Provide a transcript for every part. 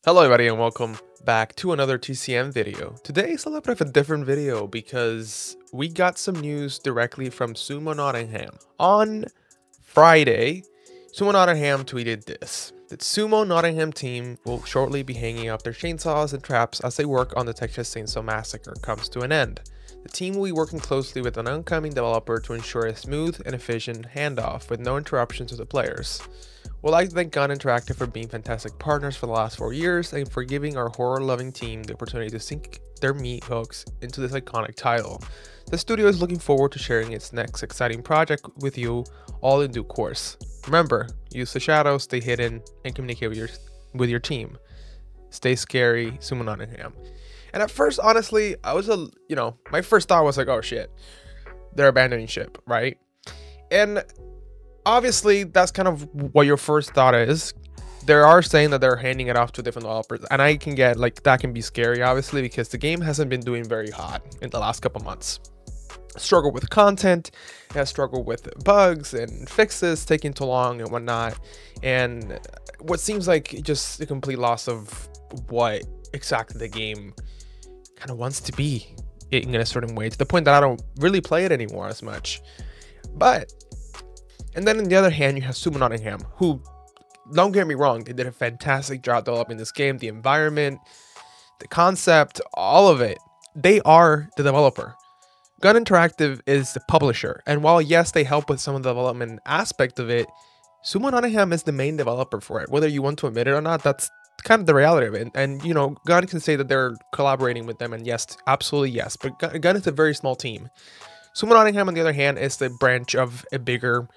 Hello everybody and welcome back to another TCM video. Today is a little bit of a different video because we got some news directly from Sumo Nottingham. On Friday, Sumo Nottingham tweeted this: the Sumo Nottingham team will shortly be hanging up their chainsaws and traps as they work on the Texas Chainsaw Massacre comes to an end. The team will be working closely with an oncoming developer to ensure a smooth and efficient handoff with no interruptions to the players. We'd like to thank Gun Interactive for being fantastic partners for the last 4 years and for giving our horror-loving team the opportunity to sink their meat hooks into this iconic title. The studio is looking forward to sharing its next exciting project with you all in due course. Remember, use the shadows, stay hidden, and communicate with your team. Stay scary, Sumo Nottingham. And at first, honestly, I was my first thought was like, oh shit, they're abandoning ship, right? And obviously, that's kind of what your first thought is. They are saying that they're handing it off to different developers, and I can get like that can be scary, obviously, because the game hasn't been doing very hot in the last couple months. Struggled with content, has struggled with bugs and fixes taking too long and whatnot, and what seems like just a complete loss of what exactly the game kind of wants to be in a certain way, to the point that I don't really play it anymore as much. And then on the other hand, you have Sumo Nottingham, who, don't get me wrong, they did a fantastic job developing this game, the environment, the concept, all of it. They are the developer. Gun Interactive is the publisher, and while yes, they help with some of the development aspect of it, Sumo Nottingham is the main developer for it. Whether you want to admit it or not, that's kind of the reality of it. And you know, Gun can say that they're collaborating with them, and yes, absolutely yes, but Gun is a very small team. Sumo Nottingham, on the other hand, is the branch of a bigger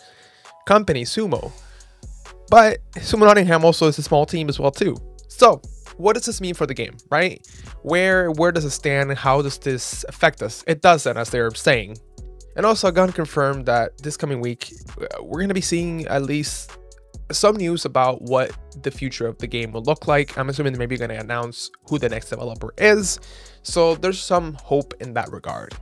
company, Sumo. But Sumo Nottingham also is a small team as well too. So what does this mean for the game, right? Where does it stand? How does this affect us? It doesn't, as they're saying. And also, Gun confirmed that this coming week we're going to be seeing at least some news about what the future of the game will look like. I'm assuming they're maybe going to announce who the next developer is, so there's some hope in that regard.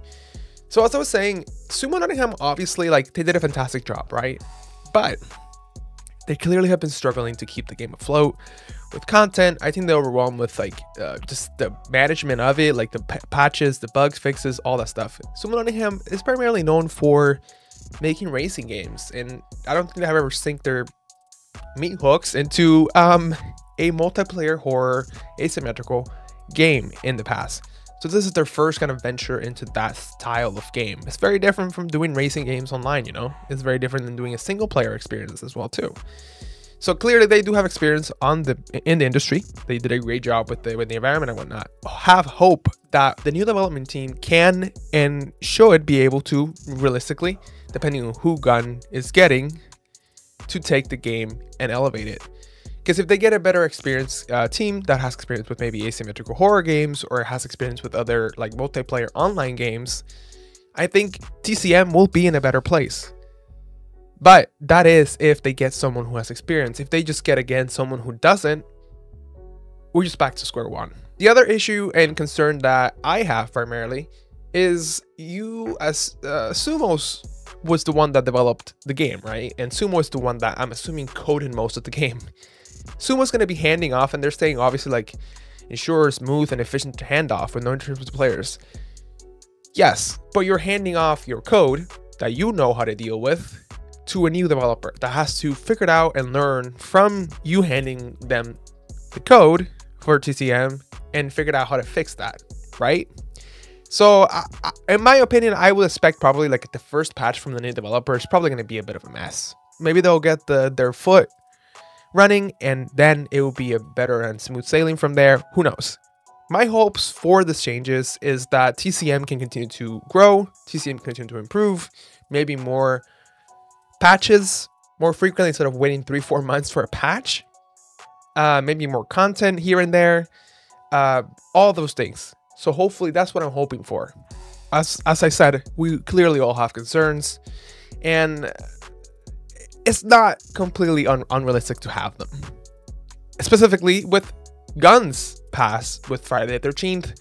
So as I was saying, Sumo Nottingham, obviously, like, they did a fantastic job, right? But they clearly have been struggling to keep the game afloat with content. I think they're overwhelmed with like just the management of it, like the patches, the bugs, fixes, all that stuff. Sumo Nottingham is primarily known for making racing games, and I don't think they have ever synced their meat hooks into a multiplayer horror asymmetrical game in the past. So this is their first kind of venture into that style of game. It's very different from doing racing games online, you know? It's very different than doing a single player experience as well too. So clearly they do have experience in the industry. They did a great job with the environment and whatnot. Have hope that the new development team can and should be able to, realistically, depending on who Gun is getting, to take the game and elevate it. Because if they get a better experience team that has experience with maybe asymmetrical horror games, or has experience with other like multiplayer online games, I think TCM will be in a better place. But that is if they get someone who has experience. If they just get, again, someone who doesn't, we're just back to square one. The other issue and concern that I have primarily is you, as Sumo's was the one that developed the game, right? And Sumo is the one that I'm assuming coded most of the game. Sumo's going to be handing off, and they're saying obviously like ensure smooth and efficient handoff with no interruptions to players. Yes, but you're handing off your code that you know how to deal with to a new developer that has to figure it out and learn from you handing them the code for TCM and figure out how to fix that, right? So in my opinion, I would expect probably like the first patch from the new developer is probably going to be a bit of a mess. Maybe they'll get their foot running, and then it will be a better and smooth sailing from there. Who knows? My hopes for this changes is that TCM can continue to grow, TCM can continue to improve, maybe more patches more frequently instead of waiting 3-4 months for a patch, maybe more content here and there, all those things. So hopefully that's what I'm hoping for. As I said, we clearly all have concerns, and it's not completely unrealistic to have them. Specifically with Gun's past with Friday the 13th,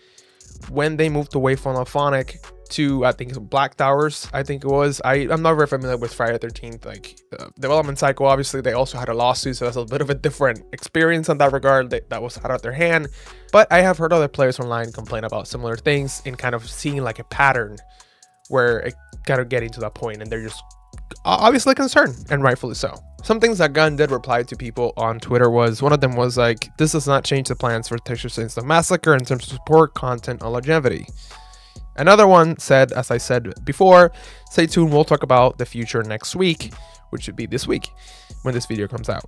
when they moved away from Alphonic to, I think it's Black Towers, I think it was. I'm not very familiar with Friday the 13th, like development cycle. Obviously, they also had a lawsuit, so that's a bit of a different experience in that regard. That was out of their hand. But I have heard other players online complain about similar things and kind of seeing like a pattern where it kind of getting to that point, and they're just obviously concerned, and rightfully so. Some things that Gunn did reply to people on Twitter was, one of them was like, this does not change the plans for Texas Chainsaw Massacre in terms of support, content, or longevity. Another one said, as I said before, stay tuned, we'll talk about the future next week, which should be this week when this video comes out.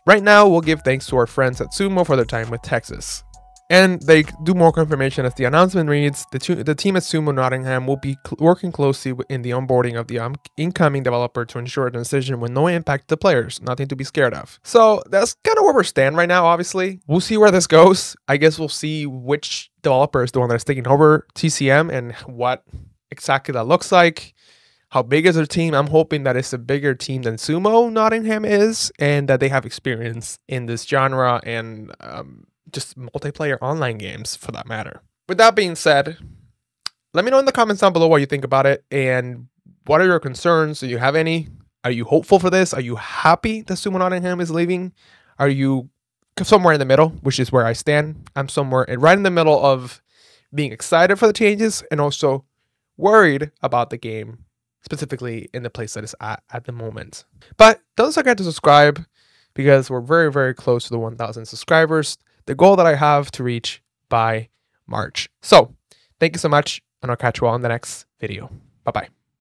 Right now, we'll give thanks to our friends at Sumo for their time with Texas. And they do more confirmation as the announcement reads, the team at Sumo Nottingham will be working closely in the onboarding of the incoming developer to ensure a transition with no impact to players, nothing to be scared of. So that's kind of where we stand right now, obviously. We'll see where this goes. I guess we'll see which developer is the one that's taking over TCM and what exactly that looks like. How big is their team? I'm hoping that it's a bigger team than Sumo Nottingham is, and that they have experience in this genre and just multiplayer online games for that matter. With that being said, let me know in the comments down below what you think about it and what are your concerns. Do you have any? Are you hopeful for this? Are you happy that Sumo Nottingham is leaving? Are you somewhere in the middle, which is where I stand? I'm somewhere right in the middle of being excited for the changes and also worried about the game, specifically in the place that it's at the moment. But don't forget to subscribe because we're very, very close to the 1,000 subscribers. The goal that I have to reach by March. So thank you so much, and I'll catch you all in the next video. Bye-bye.